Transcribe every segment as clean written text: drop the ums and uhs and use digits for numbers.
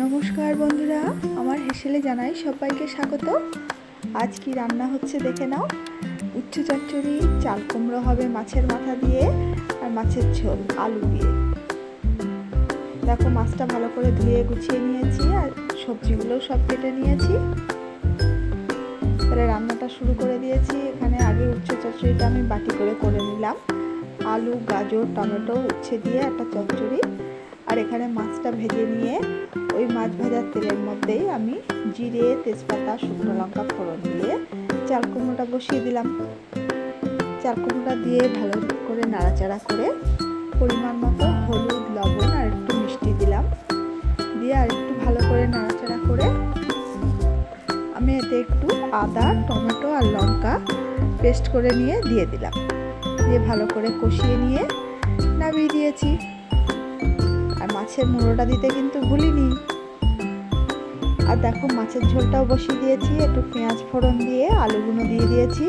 নমস্কার বন্ধুরা, আমার হেসেলে জানাই সবাইকে স্বাগত। আজ কি রান্না হচ্ছে দেখে নাও। উচ্ছে চচ্চড়ি, চাল কুমড়ো হবে মাছের মাথা দিয়ে, আর মাছের ঝোল আলু দিয়ে। দেখো মাছটা ভালো করে ধুয়ে গুছিয়ে নিয়েছি আর সবজিগুলো সব কেটে নিয়েছি। তাহলে রান্নাটা শুরু করে দিয়েছি। এখানে আগে উচ্ছে চচ্চড়িটা আমি বাটি করে নিলাম। আলু, গাজর, টমেটো, উচ্ছে দিয়ে একটা চচ্চড়ি। আর এখানে মাছটা ভেজে নিয়ে ওই মাছ ভাজার তেলের মধ্যেই আমি জিরে, তেজপাতা, শুকনো লঙ্কা ফোড়ন দিয়ে চাল কুমড়োটা বসিয়ে দিলাম। চাল কুমড়োটা দিয়ে ভালো করে নাড়াচাড়া করে পরিমাণ মতো হলুদ, লবণ আর একটু মিষ্টি দিলাম। দিয়ে আর একটু ভালো করে নাড়াচাড়া করে আমি এতে একটু আদা, টমেটো আর লঙ্কা পেস্ট করে নিয়ে দিয়ে দিলাম। দিয়ে ভালো করে কষিয়ে নিয়ে নামিয়ে দিয়েছি। আর মাছের মুড়োটা দিতে কিন্তু ভুলিনি। আর দেখো মাছের ঝোলটাও বসিয়ে দিয়েছি। একটু পেঁয়াজ ফোড়ন দিয়ে আলুগুলো দিয়ে দিয়েছি।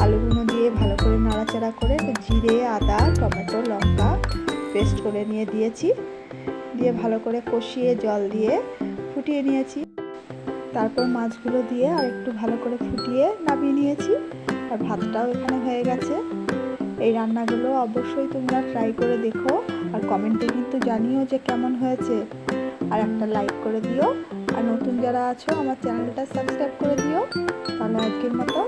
আলুগুলো দিয়ে ভালো করে নাড়াচাড়া করে জিরে, আদা, টমেটো, লঙ্কা পেস্ট করে নিয়ে দিয়েছি। দিয়ে ভালো করে কষিয়ে জল দিয়ে ফুটিয়ে নিয়েছি। তারপর মাছগুলো দিয়ে আর একটু ভালো করে ফুটিয়ে নামিয়ে নিয়েছি। আর ভাতটাও এখানে হয়ে গেছে। এই রান্নাগুলো অবশ্যই তোমরা ট্রাই করে দেখো, আর কমেন্টে কিন্তু জানিও যে কেমন হয়েছে। আর একটা লাইক করে দিও। আর নতুন যারা আছো আমার চ্যানেলটা সাবস্ক্রাইব করে দিও। তাহলে আজকের মতো